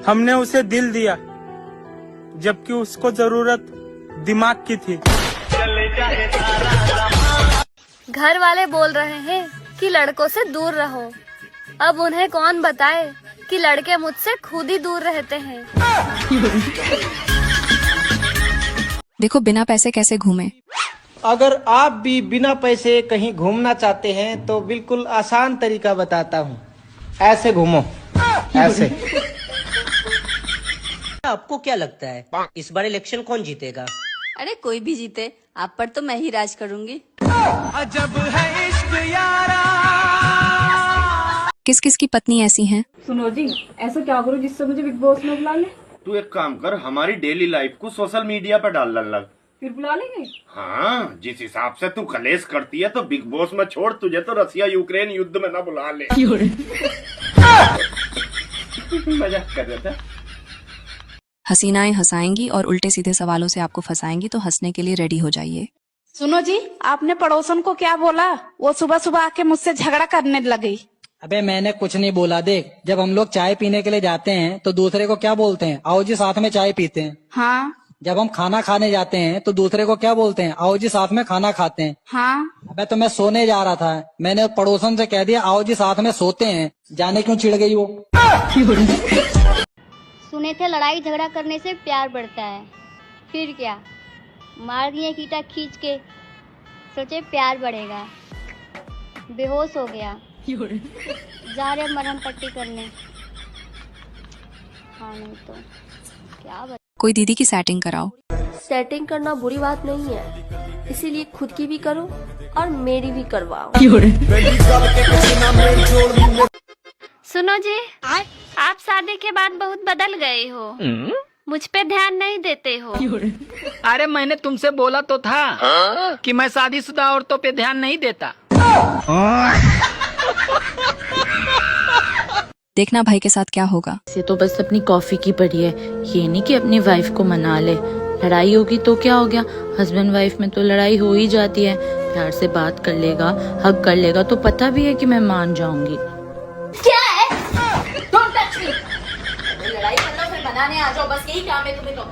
हमने उसे दिल दिया जबकि उसको जरूरत दिमाग की थी। घर वाले बोल रहे हैं कि लड़कों से दूर रहो। अब उन्हें कौन बताए कि लड़के मुझसे खुद ही दूर रहते हैं। देखो बिना पैसे कैसे घूमे। अगर आप भी बिना पैसे कहीं घूमना चाहते हैं तो बिल्कुल आसान तरीका बताता हूँ। ऐसे घूमो, ऐसे। आपको क्या लगता है इस बार इलेक्शन कौन जीतेगा? अरे कोई भी जीते, आप पर तो मैं ही राज करूंगी। अजब है इश्क यारा। किस किस की पत्नी ऐसी हैं? सुनो जी, ऐसा क्या करो जिससे मुझे बिग बॉस में बुला ले। तू एक काम कर, हमारी डेली लाइफ को सोशल मीडिया पर डालने लग। फिर बुला लेंगे। हाँ, जिस हिसाब से तू कलेश करती है तो बिग बॉस में छोड़, तुझे तो रसिया यूक्रेन युद्ध में ना बुला ले। मजाक कर रहा था। हसीनाएं हंसाएंगी और उल्टे सीधे सवालों से आपको फंसाएंगी, तो हंसने के लिए रेडी हो जाइए। सुनो जी, आपने पड़ोसन को क्या बोला? वो सुबह सुबह आके मुझसे झगड़ा करने लगी। अबे मैंने कुछ नहीं बोला। देख, जब हम लोग चाय पीने के लिए जाते हैं तो दूसरे को क्या बोलते हैं? आओ जी साथ में चाय पीते हैं। हाँ। जब हम खाना खाने जाते हैं तो दूसरे को क्या बोलते हैं? आओ जी साथ में खाना खाते हैं। हाँ। अबे तो मैं सोने जा रहा था, मैंने पड़ोसन से कह दिया आओ जी साथ में सोते हैं। जाने क्यों चिढ़ गई वो? सुने थे लड़ाई झगड़ा करने से प्यार बढ़ता है। फिर क्या, मार दिए कीटा खींच के, सोचे प्यार बढ़ेगा। बेहोश हो गया, जा रहे मरहम पट्टी करने। हाँ नहीं तो क्या कोई दीदी की सेटिंग कराओ। सेटिंग करना बुरी बात नहीं है, इसीलिए खुद की भी करो और मेरी भी करवाओ। सुनो जी, आप शादी के बाद बहुत बदल गए हो। मुझ पे ध्यान नहीं देते हो। अरे मैंने तुमसे बोला तो था कि मैं शादीशुदा औरतों पे ध्यान नहीं देता। देखना भाई के साथ क्या होगा। से तो बस अपनी कॉफी की पड़ी है, ये नहीं कि अपनी वाइफ को मना ले। लड़ाई होगी तो क्या हो गया, हस्बैंड वाइफ में तो लड़ाई हो ही जाती है। प्यार से बात कर लेगा, हक कर लेगा तो पता भी है कि मैं मान जाऊंगी। क्या है? Don't touch me। लड़ाई करना फिर बनाने आ जाओ, बस यही काम है तुम्हें तो।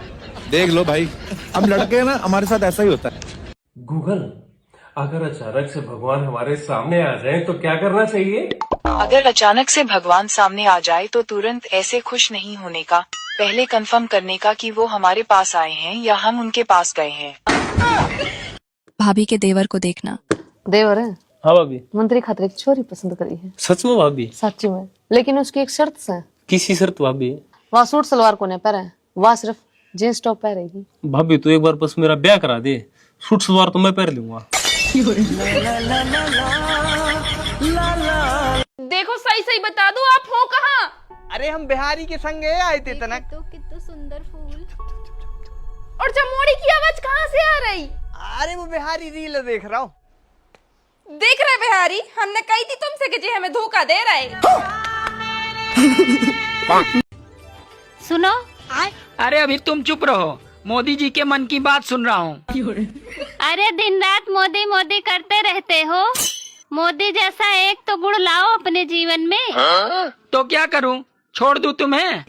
देख लो भाई, हम लड़के हैं ना, हमारे साथ ऐसा ही होता है। गूगल, अगर अचानक से भगवान हमारे सामने आ जाए तो क्या करना चाहिए? अगर अचानक से भगवान सामने आ जाए तो तुरंत ऐसे खुश नहीं होने का, पहले कंफर्म करने का कि वो हमारे पास आए हैं या हम उनके पास गए हैं। भाभी के देवर को देखना। देवर है? हाँ भाभी। मंत्री खातिर एक छोरी पसंद करी है। सच में भाभी? सच्ची में, लेकिन उसकी एक शर्त है। किसी शर्त भाभी? वहाँ सूट सलवार को नहीं पहने, वहाँ सिर्फ जींस टॉप पहनेगी। भाभी तो एक बार बस मेरा ब्याह करा दे, सूट सलवार तो मैं पहन लूंगा। देखो सही सही बता दो, आप हो कहाँ? अरे हम बिहारी के संग आए थे तनक। तो कितना सुंदर फूल। और चमोड़ी की आवाज कहाँ से आ रही? अरे वो बिहारी रील देख रहा हूँ। देख रहे बिहारी, हमने कही थी तुमसे कि जी हमें धोखा दे रहे। सुनो, अरे अभी तुम चुप रहो, मोदी जी के मन की बात सुन रहा हूँ। अरे दिन रात मोदी मोदी करते रहते हो। मोदी जैसा एक तो गुण लाओ अपने जीवन में। तो क्या करूँ, छोड़ दूँ तुम्हें?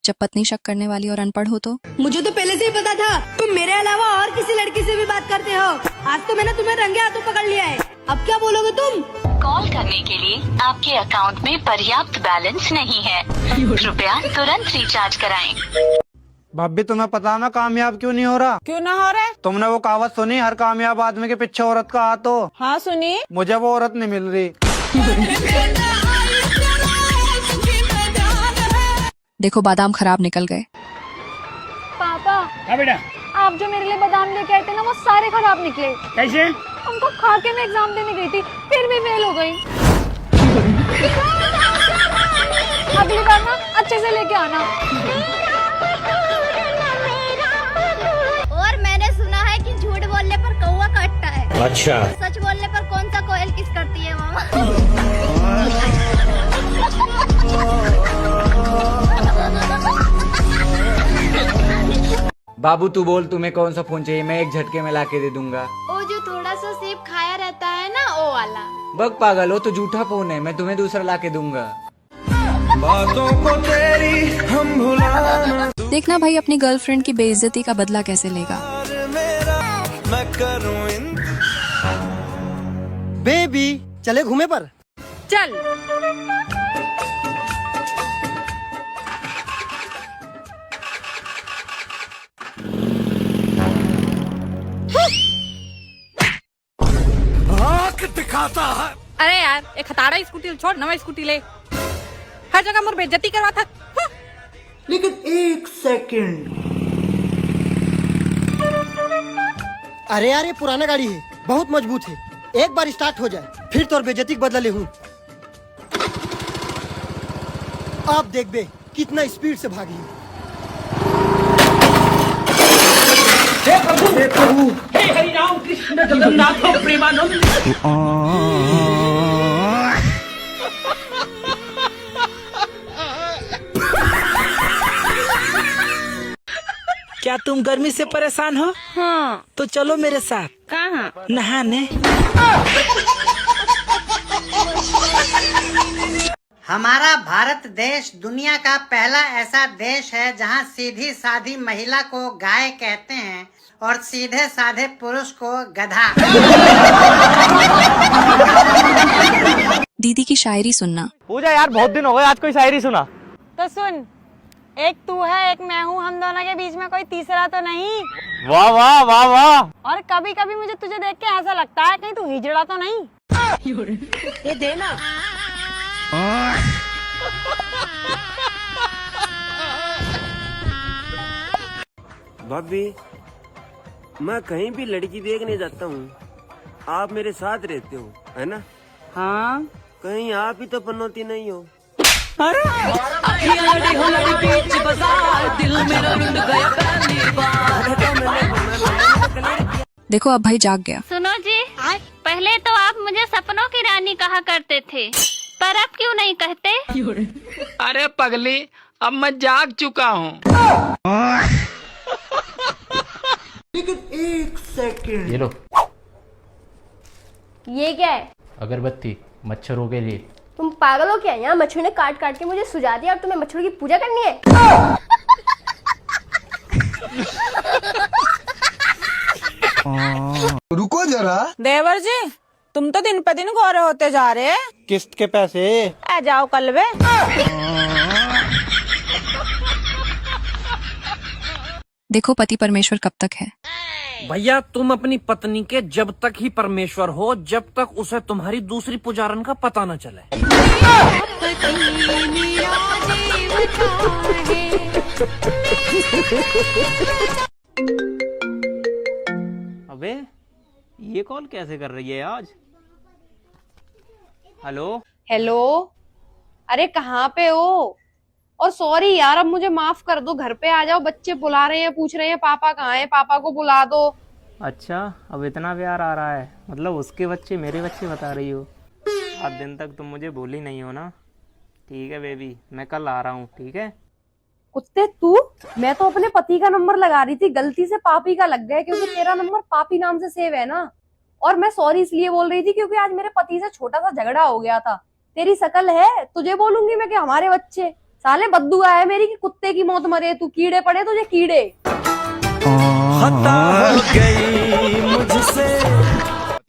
जब पत्नी शक करने वाली और अनपढ़ हो तो? मुझे तो पहले से ही पता था तुम मेरे अलावा और किसी लड़की से भी बात करते हो। आज तो मैंने तुम्हें रंगे हाथों पकड़ लिया है, अब क्या बोलोगे तुम? कॉल करने के लिए आपके अकाउंट में पर्याप्त बैलेंस नहीं है, कृपया तुरंत रिचार्ज कराएं। भाभी तुम्हें पता ना कामयाब क्यों नहीं हो रहा? क्यों ना हो रहा है? तुमने वो कहावत सुनी, हर कामयाब आदमी के पीछे औरत का हाथ हो? हाँ सुनी। मुझे वो औरत नहीं मिल रही। देखो बादाम खराब निकल गए। पापा। हाँ बेटा। आप जो मेरे लिए बादाम लेके आए थे ना, वो सारे खराब निकले। कैसे? उनको खा के मैं एग्जाम देने गई थी, फिर भी फेल हो गई। अगली बार ना अच्छे से लेके आना। और मैंने सुना है कि झूठ बोलने पर कौवा काटता है। अच्छा। सच बोलने पर कौन सा कोयल किस करती है मामा? बाबू तू बोल, तुम्हें कौन सा फोन चाहिए, मैं एक झटके में लाके दे दूंगा। वो जो थोड़ा सा सेब खाया रहता है ना, वो वाला। बग पागल हो तो झूठा फोन है, मैं तुम्हें दूसरा ला के दूंगा। बातों को तेरी हम भुलाना। देखना भाई अपनी गर्लफ्रेंड की बेइज्जती का बदला कैसे लेगा। मैं करूं बेबी चले घूमे पर। चल। दिखाता है। अरे यार एक हटाड़ा स्कूटी छोड़, नवा स्कूटी ले। हर जगह मोर बेइज्जती करवा था। लेकिन एक सेकंड, अरे यार ये पुराना गाड़ी है, बहुत मजबूत है, एक बार स्टार्ट हो जाए फिर तो बेइज्जती का बदला ले हूँ। आप देख बे कितना स्पीड से भागी। हे प्रभु, हे प्रभु, हे हरि राम कृष्ण जगन्नाथ प्रेमानंद। क्या तुम गर्मी से परेशान हो? हाँ। तो चलो मेरे साथ। कहाँ? नहाने। हमारा भारत देश दुनिया का पहला ऐसा देश है जहां सीधी साधी महिला को गाय कहते हैं और सीधे साधे पुरुष को गधा। दीदी की शायरी सुनना। पूजा यार बहुत दिन हो गए, आज कोई शायरी सुना। तो सुन, एक तू है एक मैं हूँ, हम दोनों के बीच में कोई तीसरा तो नहीं। वाह वाह वाह वाह। और कभी कभी मुझे तुझे देख के ऐसा लगता है कहीं तू हिजड़ा तो नहीं। ये देना। भाभी, मैं कहीं भी लड़की देखने जाता हूँ, आप मेरे साथ रहते हो, है ना? हाँ। कहीं आप ही तो पनौती नहीं हो। देखो अब भाई जाग गया। सुनो जी, पहले तो आप मुझे सपनों की रानी कहा करते थे, पर अब क्यों नहीं कहते? अरे पगली, अब मैं जाग चुका हूँ। लेकिन एक सेकंड, ये लो ये क्या है? अगरबत्ती, मच्छरों के लिए। तुम पागल हो क्या? यहाँ मच्छर ने काट काट के मुझे सुझा दिया और तुम्हें मच्छरों की पूजा करनी है? रुको जरा। देवर जी, तुम तो दिन पे दिन गोरे होते जा रहे हैं। किस्त के पैसे आ जाओ कल वे। देखो पति परमेश्वर कब तक है। भैया, तुम अपनी पत्नी के जब तक ही परमेश्वर हो, जब तक उसे तुम्हारी दूसरी पुजारन का पता न चले। अबे ये कॉल कैसे कर रही है आज? हेलो हेलो, अरे कहाँ पे हो? और सॉरी यार, अब मुझे माफ कर दो, घर पे आ जाओ, बच्चे बुला रहे हैं, पूछ रहे हैं पापा कहाँ हैं, पापा को बुला दो। अच्छा, अब इतना प्यार आ रहा है, मतलब उसके बच्चे मेरे बच्चे बता रही हो। 7 दिन तक तुम मुझे भूली नहीं हो ना? ठीक है बेबी, मैं कल आ रहा हूँ, ठीक है? कुत्ते तू, मैं तो अपने पति का नंबर लगा रही थी, गलती से पापी का लग गया, क्योंकि तेरा नंबर पापी नाम से सेव है ना। और मैं सॉरी इसलिए बोल रही थी क्योंकि आज मेरे पति से छोटा सा झगड़ा हो गया था। तेरी शकल है, तुझे बोलूंगी मैं कि हमारे बच्चे साले बद्दुआ है मेरी कि कुत्ते की मौत मरे, तू कीड़े पड़े तुझे कीड़े। खता हो गई मुझसे।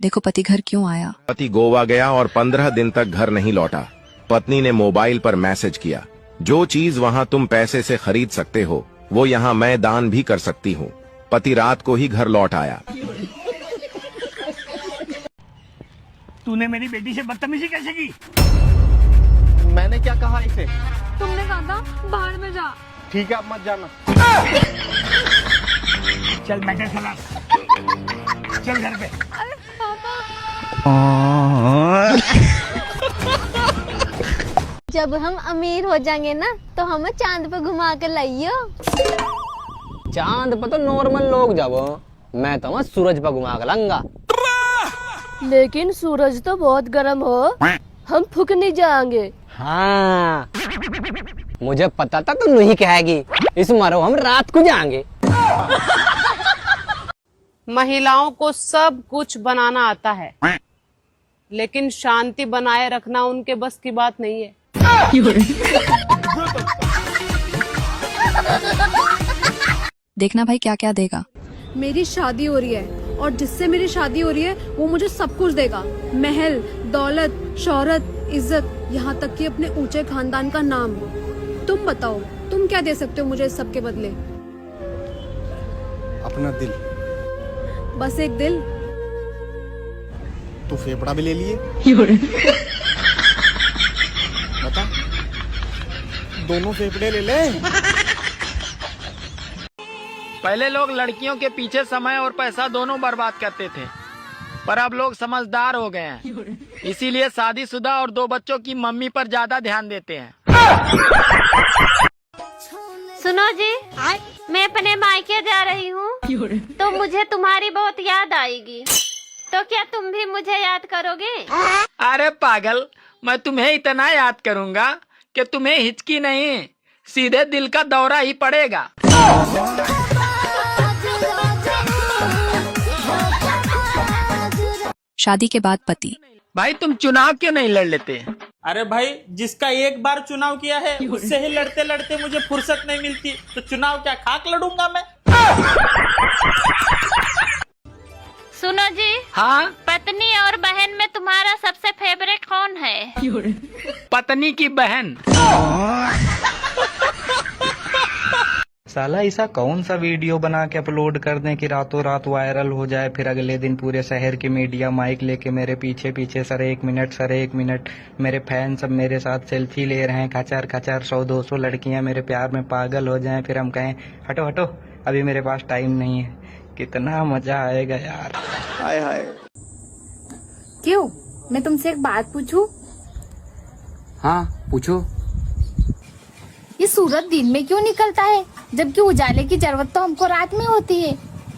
देखो पति घर क्यों आया। पति गोवा गया और 15 दिन तक घर नहीं लौटा। पत्नी ने मोबाइल पर मैसेज किया, जो चीज वहाँ तुम पैसे से खरीद सकते हो वो यहाँ मैं दान भी कर सकती हूँ। पति रात को ही घर लौट आया। तूने मेरी बेटी से बदतमीजी कैसे की? मैंने क्या कहा इसे? तुमने कहा था बाहर में जा। ठीक है, अब मत जाना। चल मैटर खलास, चल घर पे। अरे पापा, जब हम अमीर हो जाएंगे ना तो हमें चांद पे घुमा के लाइयो। चांद पर तो नॉर्मल लोग जाओ, मैं तो वहाँ सूरज पर घुमा के लाऊंगा। लेकिन सूरज तो बहुत गर्म हो, हम फूक नहीं जाएंगे। हाँ, मुझे पता था तुम नहीं कहेगी, इस मारो हम रात को जाएंगे। महिलाओं को सब कुछ बनाना आता है, लेकिन शांति बनाए रखना उनके बस की बात नहीं है। देखना भाई क्या क्या देगा। मेरी शादी हो रही है और जिससे मेरी शादी हो रही है वो मुझे सब कुछ देगा, महल, दौलत, शोहरत, इज्जत, यहाँ तक कि अपने ऊंचे खानदान का नाम। तुम बताओ, तुम क्या दे सकते हो मुझे इस सब के बदले? अपना दिल। बस एक दिल? तो फेफड़ा भी ले लिए। बता, दोनों फेफड़े ले ले। पहले लोग लड़कियों के पीछे समय और पैसा दोनों बर्बाद करते थे, पर अब लोग समझदार हो गए हैं, इसीलिए शादीशुदा और 2 बच्चों की मम्मी पर ज्यादा ध्यान देते हैं। सुनो जी, मैं अपने मायके जा रही हूँ तो मुझे तुम्हारी बहुत याद आएगी, तो क्या तुम भी मुझे याद करोगे? अरे पागल, मैं तुम्हें इतना याद करूंगा कि तुम्हें हिचकी नहीं, सीधे दिल का दौरा ही पड़ेगा। शादी के बाद पति। भाई तुम चुनाव क्यों नहीं लड़ लेते? अरे भाई, जिसका एक बार चुनाव किया है उससे ही लड़ते लड़ते मुझे फुर्सत नहीं मिलती, तो चुनाव क्या खाक लड़ूंगा मैं? सुनो जी। हाँ? पत्नी और बहन में तुम्हारा सबसे फेवरेट कौन है? पत्नी की बहन। साला ऐसा कौन सा वीडियो बना के अपलोड कर दें कि रातों रात वायरल हो जाए, फिर अगले दिन पूरे शहर की मीडिया माइक लेके मेरे पीछे पीछे सर एक मिनट, मेरे फैन सब मेरे साथ सेल्फी ले रहे हैं, खचार 100-200 लड़कियां मेरे प्यार में पागल हो जाएं, फिर हम कहें हटो हटो अभी मेरे पास टाइम नहीं है। कितना मजा आएगा यार। हाय हाय। क्यों, मैं तुमसे एक बात पूछूं? हाँ पूछो। ये सूरज दिन में क्यों निकलता है जबकि उजाले की जरूरत तो हमको रात में होती है?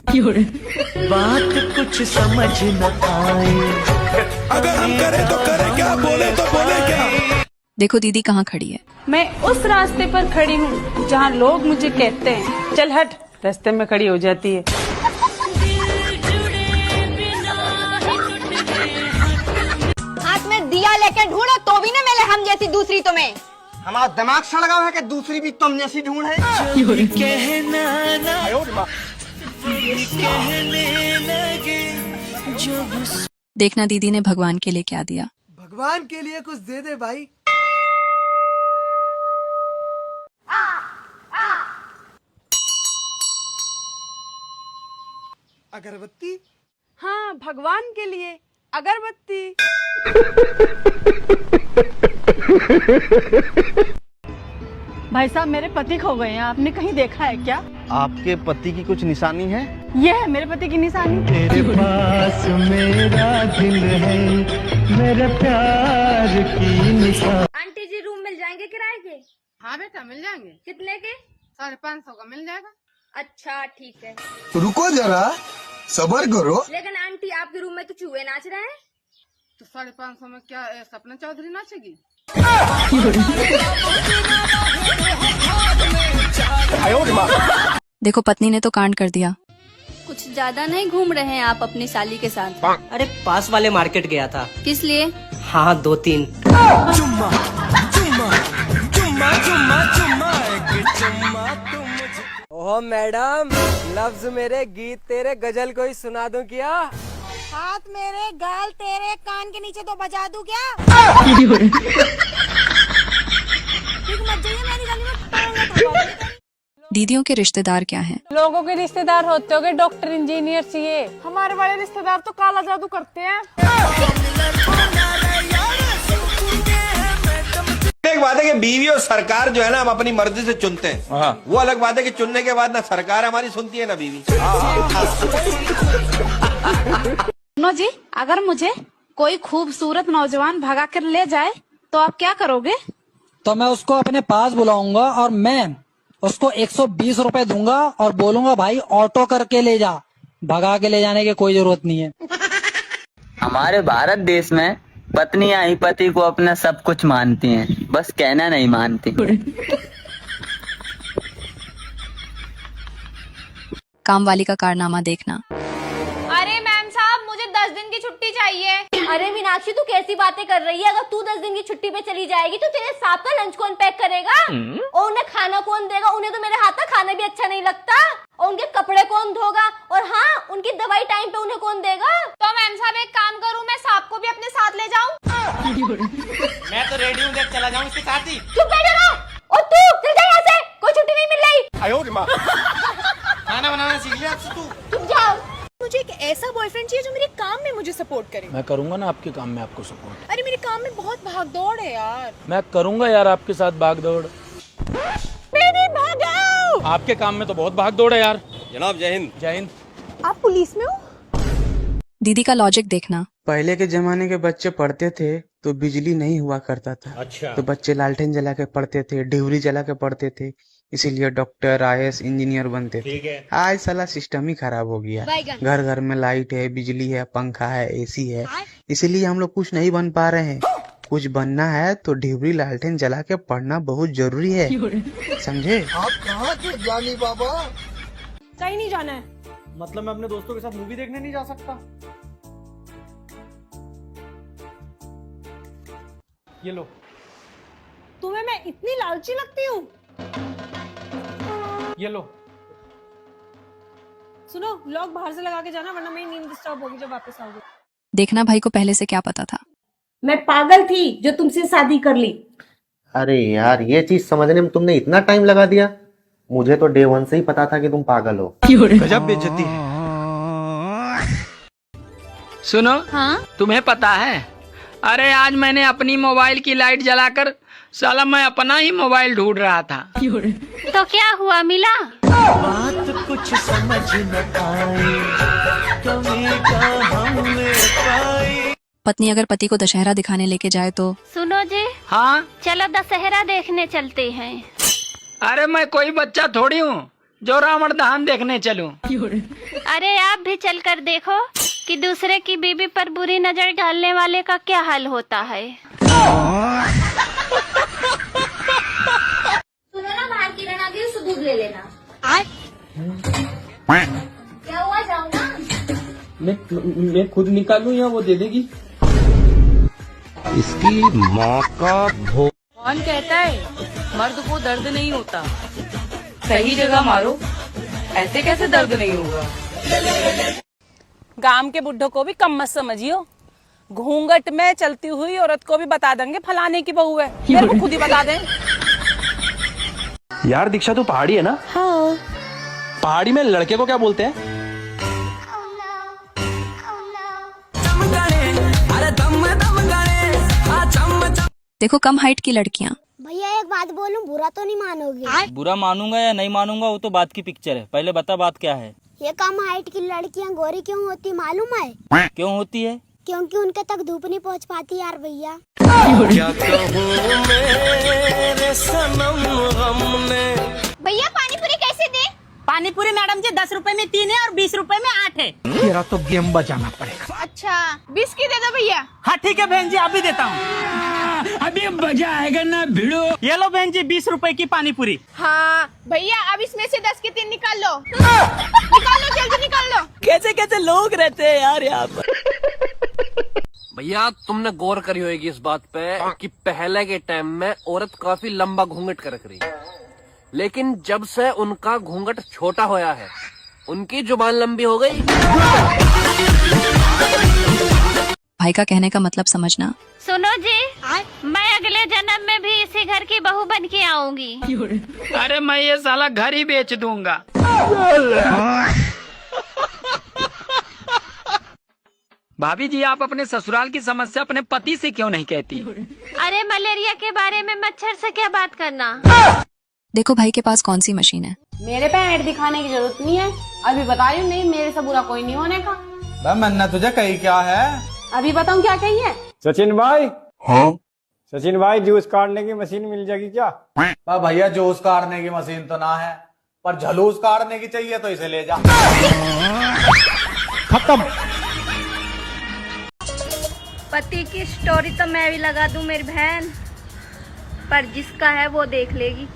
बात कुछ समझ न आए, अगर हम करें तो करें क्या, बोले तो बोले क्या। देखो दीदी कहाँ खड़ी है। मैं उस रास्ते पर खड़ी हूँ जहाँ लोग मुझे कहते हैं चल हट, रास्ते में खड़ी हो जाती है। हाथ में दिया लेके ढूंढो तो भी न मिले हम जैसी दूसरी तुम्हें। हमारा दिमाग सड़गा है कि दूसरी भी तुम जैसी ढूंढ है। देखना दीदी ने भगवान के लिए क्या दिया। भगवान के लिए कुछ दे दे भाई। अगरबत्ती। हाँ, भगवान के लिए अगरबत्ती। भाई साहब, मेरे पति खो गए हैं, आपने कहीं देखा है क्या? आपके पति की कुछ निशानी है? ये है मेरे पति की निशानी। तेरे पास मेरा दिल है, मेरे प्यार की निशानी। आंटी जी, रूम मिल जाएंगे किराए के? हाँ बेटा, मिल जाएंगे। कितने के? 550 का मिल जाएगा। अच्छा ठीक है। रुको जरा, सब्र करो। लेकिन आंटी, आपके रूम में तो चूहे नाच रहे हैं। तो 550 में क्या सपना चौधरी नाचेगी? देखो पत्नी ने तो कांड कर दिया। कुछ ज्यादा नहीं घूम रहे हैं आप अपनी साली के साथ? अरे पास वाले मार्केट गया था। किस लिए? हाँ 2-3। चुम्मा चुम्मा चुम्मा चुम्मा चुम्मा एक चुम्मा तुम। ओह मैडम, लफ्ज मेरे गीत तेरे गजल को ही सुना दूं क्या? हाथ मेरे गाल तेरे कान के नीचे तो बजा दूं क्या? मत जाइए मेरी गली में। दीदियों के रिश्तेदार क्या हैं? लोगों के रिश्तेदार होते होंगे डॉक्टर, इंजीनियर, सीए। हमारे वाले रिश्तेदार तो काला जादू करते हैं। एक बात है कि बीवी और सरकार जो है ना, हम अपनी मर्जी से चुनते हैं। वो अलग बात है कि चुनने के बाद ना सरकार हमारी सुनती है ना बीवी। सुनो जी, अगर मुझे कोई खूबसूरत नौजवान भगा कर ले जाए तो आप क्या करोगे? तो मैं उसको अपने पास बुलाऊंगा और मैं उसको 120 रुपए दूंगा और बोलूंगा भाई ऑटो करके ले जा, भगा के ले जाने की कोई जरूरत नहीं है। हमारे भारत देश में पत्नियां ही पति को अपना सब कुछ मानती हैं, बस कहना नहीं मानती। काम वाली का कारनामा देखना। अरे मैम साहब, मुझे 10 दिन की छुट्टी चाहिए। अरे मीनाक्षी तू कैसी बातें कर रही है? अगर तू 10 दिन की छुट्टी पे चली जाएगी तो तेरे साथ का लंच कौन पैक करेगा? और उन्हें खाना कौन देगा? उन्हें तो मेरे हाथ का खाना भी अच्छा नहीं लगता। और उनके कपड़े कौन धोगा? और हाँ, उनकी दवाई टाइम पे उन्हें कौन देगा? तो मैम साहब एक काम करूँ, मैं सांप को भी अपने साथ ले जाऊँ? मैं तो रेडी हूँ, देख चला जाऊँ इसके साथ ही। चुप बैठ जाओ। और तू चल जा यहाँ से, कोई छुट्टी नहीं मिल रही। खाना बनाना सीख लिया आपसे तू। चुप जाओ। मुझे एक ऐसा बॉयफ्रेंड चाहिए जो मेरे काम में मुझे सपोर्ट करे। मैं करूंगा ना आपके काम में आपको सपोर्ट। अरे मेरे काम में बहुत भाग दौड़ है यार। मैं करूंगा यार आपके साथ भाग दौड़। मेरी भागो। आपके काम में तो बहुत भाग दौड़ है यार। जनाब जय हिंद। जय हिंद। आप पुलिस में हो? दीदी का लॉजिक देखना। पहले के जमाने के बच्चे पढ़ते थे तो बिजली नहीं हुआ करता था। अच्छा। तो बच्चे लालटेन जला के पढ़ते थे, डिहरी जला के पढ़ते थे, इसीलिए डॉक्टर IAS इंजीनियर बनते थे। ठीक है। आज साला सिस्टम ही खराब हो गया। घर घर में लाइट है, बिजली है, पंखा है, AC है, इसीलिए हम लोग कुछ नहीं बन पा रहे हैं। कुछ बनना है तो डिहरी लालटेन जला के पढ़ना बहुत जरूरी है, समझे? आप कहाँ थे ज्ञानी बाबा? कहीं नहीं जाना है। मतलब मैं अपने दोस्तों के साथ मूवी देखने नहीं जा सकता? ये लो। तुम्हें मैं इतनी लालची लगती हूँ? ये लो। सुनो, लॉक बाहर से लगा के जाना वरना मेरी नींद डिस्टर्ब होगी जब वापस आओगे। देखना भाई को पहले से क्या पता था। मैं पागल थी जो तुमसे शादी कर ली। अरे यार, ये चीज समझने में तुमने इतना टाइम लगा दिया। मुझे तो डे 1 से ही पता था कि तुम पागल हो। गजब बेइज्जती है। सुनो। हाँ? तुम्हें पता है, अरे आज मैंने अपनी मोबाइल की लाइट जलाकर साला मैं अपना ही मोबाइल ढूंढ रहा था। तो क्या हुआ, मिला? बात कुछ समझ न आए, कमी कहाँ में पाई। पत्नी अगर पति को दशहरा दिखाने लेके जाए तो? सुनो जी। हाँ? चलो दशहरा देखने चलते हैं। अरे मैं कोई बच्चा थोड़ी हूँ जो रावण दहन देखने चलूं। अरे आप भी चलकर देखो कि दूसरे की बीबी पर बुरी नजर डालने वाले का क्या हाल होता है। सुनो ना, बाहर किरण आ गई, दूध ले लेना। क्या हुआ, जाऊँ ना? मैं खुद निकालूं या वो दे देगी? इसकी माँ का भो। कौन कहता है मर्द को दर्द नहीं होता? सही जगह मारो, ऐसे कैसे दर्द नहीं होगा? गांव के बुड्ढों को भी कम मत समझियो। घूंघट में चलती हुई औरत को भी बता देंगे फलाने की बहू है। मेरे को खुद ही बता दें। यार दीक्षा तू पहाड़ी है ना? हाँ। पहाड़ी में लड़के को क्या बोलते हैं? देखो कम हाइट की लड़कियाँ। भैया एक बात बोलूं, बुरा तो नहीं मानोगे? बुरा मानूंगा या नहीं मानूंगा वो तो बात की पिक्चर है। पहले बता बात क्या है। ये कम हाइट की लड़कियां गोरी क्यों होती मालूम है? क्यों होती है? क्योंकि उनके तक धूप नहीं पहुंच पाती यार भैया। क्या कहूँ मेरे सनम गम ने। भैया पानी पूरी कैसे दे? पानी पूरी मैडम जी 10 रुपए में 3 है और 20 रुपए में 8 है। तेरा तो गेम बजाना पड़ेगा। अच्छा 20 की दे दो भैया। हाँ ठीक है बहन जी, अभी देता हूँ। अभी मजा आएगा ना भिड़ो। ये लो बहन जी 20 रुपए की पानी पूरी। हाँ भैया, अब इसमें से 10 की 3 निकाल लो। निकाल लो, जल्दी निकाल लो। कैसे कैसे लोग रहते हैं यार यहाँ पर। भैया तुमने गौर करी होगी इस बात पे कि पहले के टाइम में औरत काफी लंबा घूंघट कर रही, लेकिन जब से उनका घूंघट छोटा होया है उनकी जुबान लंबी हो गई। भाई का कहने का मतलब समझना। सुनो जी, मैं अगले जन्म में भी इसी घर की बहू बन के आऊंगी। अरे मैं ये साला घर ही बेच दूंगा। भाभी जी आप अपने ससुराल की समस्या अपने पति से क्यों नहीं कहती? अरे मलेरिया के बारे में मच्छर से क्या बात करना। देखो भाई के पास कौन सी मशीन है। मेरे पे ऐड दिखाने की जरूरत नहीं है। अभी बता रही हूँ, नहीं मेरे से बुरा कोई नहीं होने का। मन्ना तुझे कही क्या है? अभी बताऊँ क्या कही है? सचिन भाई। हाँ सचिन भाई, जूस काटने की मशीन मिल जाएगी क्या? भैया जूस काटने की मशीन तो ना है, पर झलूस काटने की चाहिए तो इसे ले जा। खत्म। पति की स्टोरी तो मैं भी लगा दूं मेरी बहन, पर जिसका है वो देख लेगी।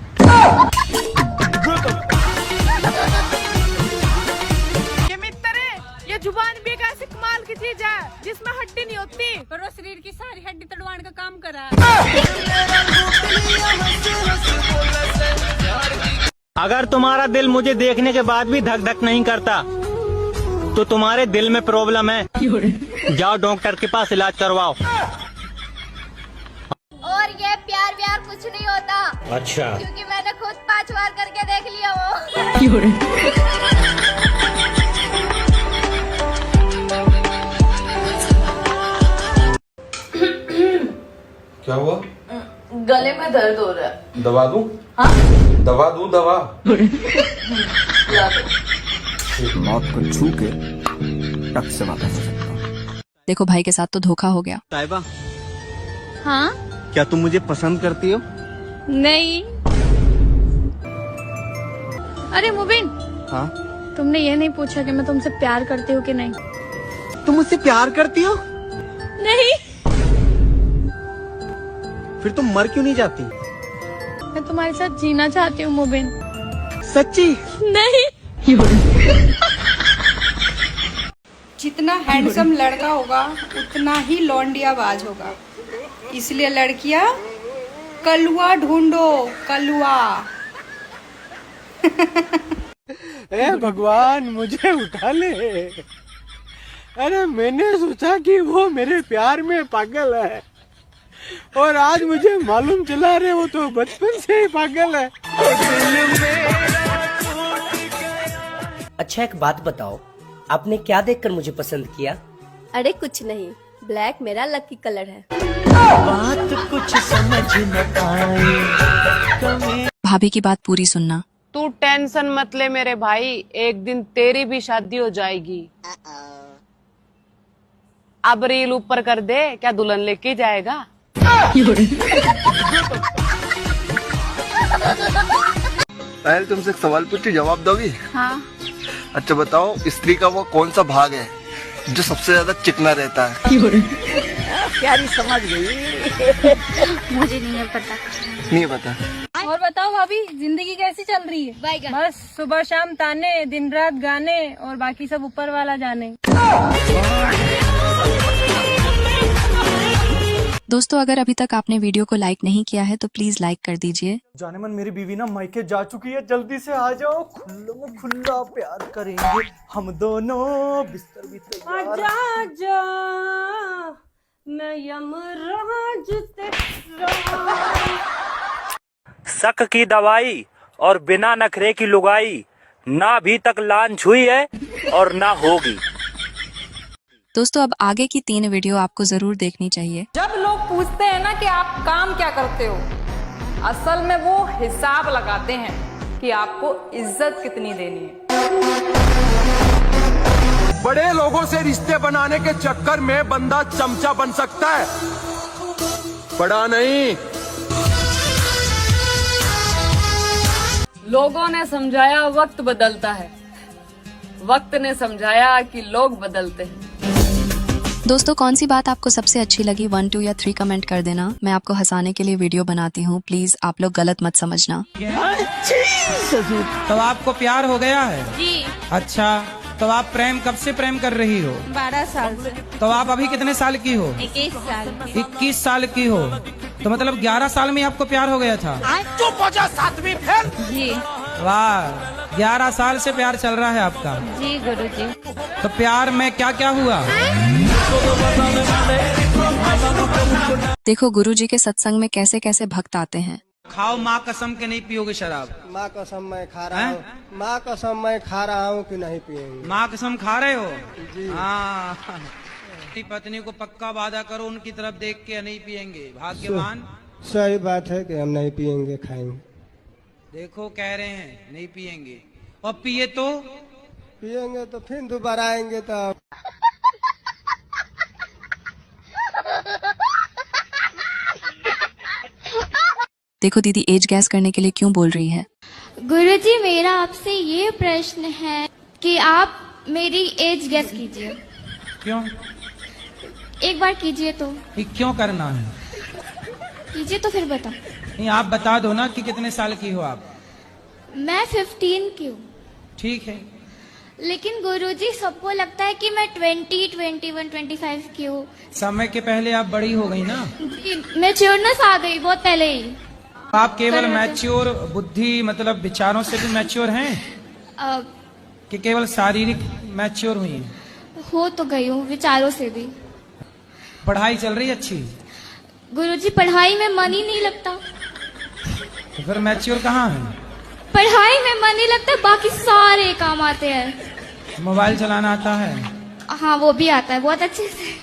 ये मित्र, ये जुबान भी कैसे कमाल की थी। ले जा जिसमें हड्डी नहीं होती। पर वो शरीर की सारी हड्डी तड़वाने का काम करा। अगर तुम्हारा दिल मुझे देखने के बाद भी धक धक नहीं करता तो तुम्हारे दिल में प्रॉब्लम है। जाओ डॉक्टर के पास इलाज करवाओ। और ये प्यार व्यार कुछ नहीं होता। अच्छा। क्योंकि मैंने खुद 5 बार करके देख लिया वो। क्या हुआ? गले में दर्द हो रहा है। दवा दूं? हाँ? दवा दूं दवा? मौत को छू के टक से वापस हो सकता हूँ। देखो भाई के साथ तो धोखा हो गया। साहिबा, हाँ? क्या तुम मुझे पसंद करती हो? नहीं। अरे मुबिन, हाँ? तुमने ये नहीं पूछा कि मैं तुमसे प्यार करती हूँ कि नहीं? तुम मुझसे प्यार करती हो? नहीं। फिर तुम मर क्यों नहीं जाती? मैं तुम्हारे साथ जीना चाहती हूँ मुबिन। सच्ची? नहीं। जितना हैंडसम लड़का होगा उतना ही लौंडियाबाज होगा, इसलिए लड़कियां कलुआ ढूंढो, कलुआ। ए भगवान मुझे उठा ले। अरे मैंने सोचा कि वो मेरे प्यार में पागल है और आज मुझे मालूम चला रहे वो तो बचपन से ही पागल है। अच्छा एक बात बताओ, आपने क्या देखकर मुझे पसंद किया? अरे कुछ नहीं, ब्लैक मेरा लकी कलर है। बात कुछ समझ न आए। भाभी की बात पूरी सुनना। तू टेंशन मत ले मेरे भाई, एक दिन तेरी भी शादी हो जाएगी। अब रील ऊपर कर दे, क्या दुल्हन लेके जाएगा? पहले तुमसे एक सवाल पूछती, जवाब दोगी? हाँ। अच्छा बताओ, स्त्री का वो कौन सा भाग है जो सबसे ज्यादा चिकना रहता है? प्यारी समझ गई। मुझे नहीं पता। नहीं पता। और बताओ भाभी, जिंदगी कैसी चल रही है? बस सुबह शाम ताने, दिन रात गाने और बाकी सब ऊपर वाला जाने। दोस्तों अगर अभी तक आपने वीडियो को लाइक नहीं किया है तो प्लीज लाइक कर दीजिए। जाने मन मेरी बीवी ना मायके जा चुकी है, जल्दी से आ जाओ, खुल्ला खुल्ला प्यार करेंगे हम दोनों, बिस्तर भी तैयार। आजा आजा मैं यमराज तेरा। शक की दवाई और बिना नखरे की लुगाई, ना अभी तक लान छुई है और ना होगी। दोस्तों अब आगे की 3 वीडियो आपको जरूर देखनी चाहिए। जब लोग पूछते हैं ना कि आप काम क्या करते हो, असल में वो हिसाब लगाते हैं कि आपको इज्जत कितनी देनी है। बड़े लोगों से रिश्ते बनाने के चक्कर में बंदा चमचा बन सकता है, बड़ा नहीं। लोगों ने समझाया वक्त बदलता है, वक्त ने समझाया कि लोग बदलते हैं। दोस्तों कौन सी बात आपको सबसे अच्छी लगी 1, 2 या 3 कमेंट कर देना। मैं आपको हंसाने के लिए वीडियो बनाती हूँ, प्लीज आप लोग गलत मत समझना। तो आपको प्यार हो गया है? जी। अच्छा तो आप प्रेम कब से प्रेम कर रही हो? 12 साल से। तो आप अभी कितने साल की हो? 21 साल। 21 साल की हो, तो मतलब 11 साल में आपको प्यार हो गया था? चुप हो जा, 7वीं फेल। जी। वाह, 11 साल से प्यार चल रहा है आपका? जी गुरुजी। तो प्यार में क्या क्या हुआ? देखो गुरुजी के सत्संग में कैसे कैसे भक्त आते हैं। खाओ माँ कसम के नहीं पियोगे शराब? माँ कसम मैं खा रहा हूँ, माँ कसम मैं खा रहा हूँ कि नहीं पिएंगे। माँ कसम खा रहे हो? हाँ। अपनी पत्नी को पक्का वादा करो उनकी तरफ देख के नहीं पिएंगे, भाग्यवान। सही बात है कि हम नहीं पिएंगे, खाएंगे। देखो कह रहे हैं नहीं पिएंगे, और पिए तो पिएंगे तो फिर दोबारा आएंगे तो। देखो दीदी एज गैस करने के लिए क्यों बोल रही है। गुरुजी मेरा आपसे ये प्रश्न है कि आप मेरी एज गेस कीजिए। क्यों? एक बार कीजिए तो। ये क्यों करना है? कीजिए तो फिर बताओ। नहीं आप बता दो ना कि कितने साल की हो आप। मैं 15 की हूँ। ठीक है, लेकिन गुरुजी सबको लगता है कि मैं 20, 21, 25 की हूँ। समय के पहले आप बड़ी हो गई ना। मैच्योरनेस आ गई बहुत पहले ही। आप केवल मैच्योर बुद्धि मतलब विचारों से भी मैच्योर हैं कि केवल शारीरिक मैच्योर हुई हैं? हो तो गई हूँ विचारों से भी। पढ़ाई चल रही अच्छी? गुरुजी पढ़ाई में मन ही नहीं लगता। तो फिर मैच्योर कहाँ है? पढ़ाई में मन नहीं लगता, बाकी सारे काम आते हैं। मोबाइल चलाना आता है? हाँ वो भी आता है बहुत अच्छे से।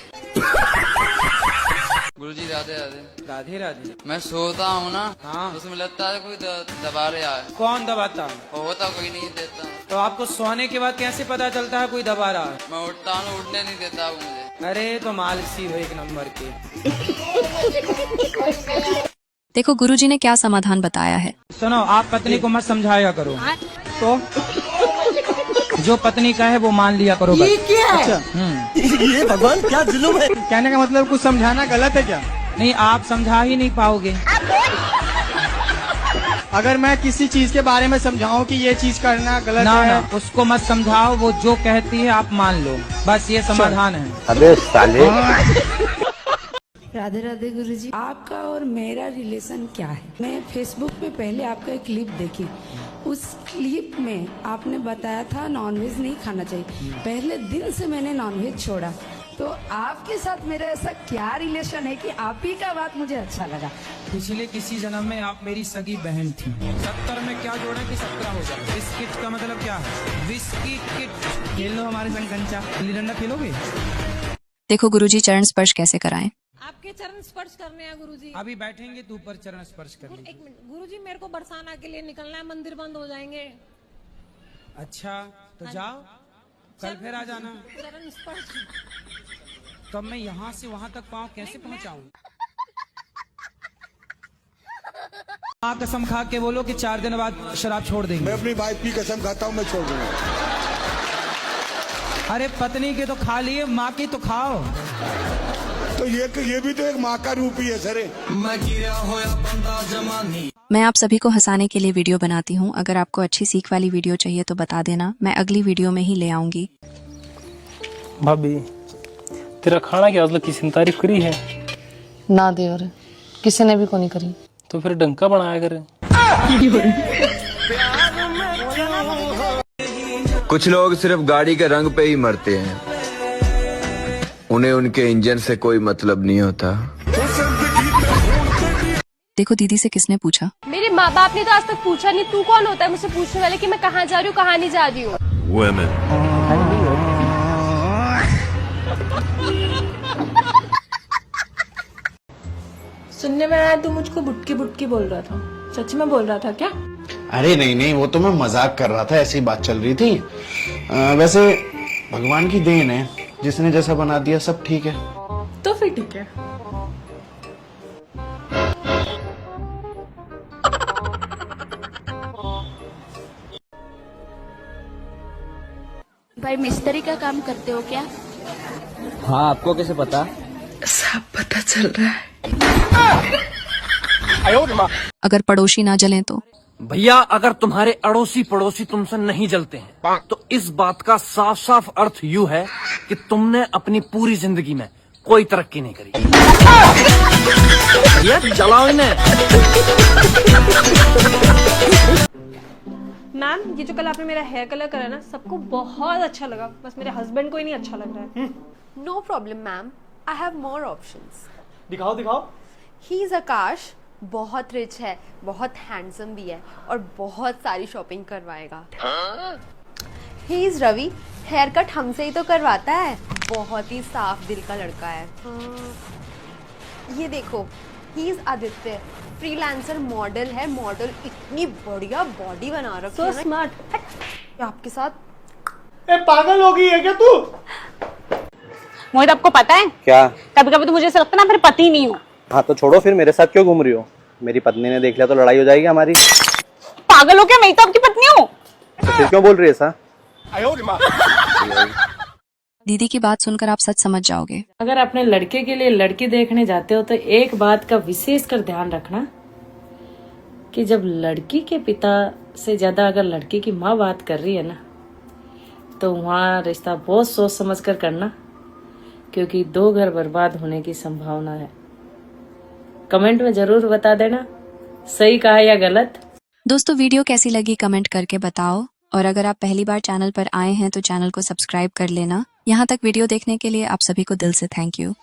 गुरुजी राधे राधे। राधे राधे। मैं सोता हूँ ना। हाँ। उसमें लगता है कोई दबा रहा है। कौन दबाता? होता कोई नहीं देता। तो आपको सोने के बाद कैसे पता चलता है कोई दबा रहा है? मैं उठता हूँ, उठने नहीं देता वो मुझे। अरे तो मालसी हो एक नंबर के। देखो गुरुजी ने क्या समाधान बताया है। सुनो, आप पत्नी को मत समझाया करो, तो जो पत्नी का है वो मान लिया करो बस। ये क्या है? ये भगवान क्या जुल्म है। कहने का मतलब कुछ समझाना गलत है क्या? नहीं, आप समझा ही नहीं पाओगे। अगर मैं किसी चीज के बारे में समझाऊं कि ये चीज करना गलत ना, है, ना, उसको मत समझाओ, वो जो कहती है आप मान लो, बस ये समाधान है। अबे साले। राधे राधे गुरुजी। आपका और मेरा रिलेशन क्या है? मैं फेसबुक पे पहले आपका एक क्लिप देखी। उस क्लिप में आपने बताया था नॉनवेज नहीं खाना चाहिए। पहले दिन से मैंने नॉनवेज छोड़ा। तो आपके साथ मेरा ऐसा क्या रिलेशन है कि आप ही का बात मुझे अच्छा लगा? पिछले किसी जन्म में आप मेरी सगी बहन थी। 70 में क्या जोड़ा कि 17 हो जाए। बिस्किट का मतलब क्या है? Whisky kit. खेल लो हमारे संग कंचा। गिल्ली डंडा खेलोगे? देखो गुरुजी चरण स्पर्श कैसे कराएं। आपके चरण स्पर्श करने हैं गुरुजी। अभी बैठेंगे तो ऊपर चरण स्पर्श कर लीजिए। एक मिनट गुरुजी, मेरे को बरसाना के लिए निकलना है, मंदिर बंद हो जाएंगे। अच्छा तो जाओ, कल फिर आ जाना। चरण स्पर्श। तो मैं यहाँ से वहाँ तक पाँव कैसे पहुँचाऊँ? कसम खा के बोलो कि 4 दिन बाद शराब छोड़ देंगे। मैं अपनी वाइफ की कसम खाता हूँ, मैं छोड़ दूंगा। अरे पत्नी के तो खा लिए, माँ की तो खाओ। तो ये भी तो एक माँ का रूप ही है सर। मैं आप सभी को हंसाने के लिए वीडियो बनाती हूँ। अगर आपको अच्छी सीख वाली वीडियो चाहिए तो बता देना, मैं अगली वीडियो में ही ले आऊंगी। भाभी तेरा खाना क्या मतलब किसी ने तारीफ करी है? ना देवर, किसी ने भी को नहीं करी। तो फिर डंका बनाया करे। कुछ लोग सिर्फ गाड़ी के रंग पे ही मरते हैं, उन्हें उनके इंजन से कोई मतलब नहीं होता। देखो दीदी से किसने पूछा। मेरे माँ बाप ने तो आज तक पूछा नहीं, तू कौन होता है मुझसे पूछने वाले कि मैं कहाँ जा रही हूँ कहाँ नहीं जा रही हूँ। सुनने में आया तू मुझको बुटकी बुटकी बोल रहा था, सच में बोल रहा था क्या? अरे नहीं, वो तो मैं मजाक कर रहा था, ऐसी बात चल रही थी। वैसे भगवान की देन है, जिसने जैसा बना दिया सब ठीक है। तो फिर ठीक है। भाई मिस्त्री का काम करते हो क्या? हाँ, आपको कैसे पता? सब पता चल रहा है। अगर पड़ोसी ना जलें तो? भैया अगर तुम्हारे अड़ोसी पड़ोसी तुमसे नहीं जलते हैं तो इस बात का साफ साफ अर्थ यूं है कि तुमने अपनी पूरी जिंदगी में कोई तरक्की नहीं करी। भैया जलाओ इन्हें। मैम ये जो कल आपने मेरा हेयर कलर करा ना, सबको बहुत अच्छा लगा, बस मेरे हस्बैंड को ही नहीं अच्छा लग रहा है। No problem ma'am, I have more options. दिखाओ दिखाओ। ही इज आकाश, बहुत रिच है, बहुत हैंडसम भी है और बहुत सारी शॉपिंग करवाएगा। He is Ravi, haircut हमसे ही तो करवाता है, बहुत ही साफ दिल का लड़का है। ये देखो, he is Aditya, freelancer model है, मॉडल इतनी बढ़िया बॉडी बना रखी है ना। स्मार्ट। आपके साथ पागल हो गई है क्या तू? मोहित आपको पता है क्या? कभी कभी तो मुझे ऐसा लगता है ना मेरे पति नहीं हूँ। हाँ तो छोड़ो, फिर मेरे साथ क्यों घूम रही हो? मेरी पत्नी ने देख लिया तो लड़ाई हो जाएगी हमारी। पागल हो क्या? मैं तो आपकी पत्नी हूँ। तो फिर क्यों बोल रही है ऐसा? दीदी की बात सुनकर आप सच समझ जाओगे। अगर अपने लड़के के लिए लड़की देखने जाते हो तो एक बात का विशेष कर ध्यान रखना कि जब लड़की के पिता से ज्यादा अगर लड़की की माँ बात कर रही है ना, तो वहाँ रिश्ता बहुत सोच समझ कर करना, क्योंकि 2 घर बर्बाद होने की संभावना है। कमेंट में जरूर बता देना सही कहा या गलत। दोस्तों वीडियो कैसी लगी कमेंट करके बताओ, और अगर आप पहली बार चैनल पर आए हैं तो चैनल को सब्सक्राइब कर लेना। यहाँ तक वीडियो देखने के लिए आप सभी को दिल से थैंक यू।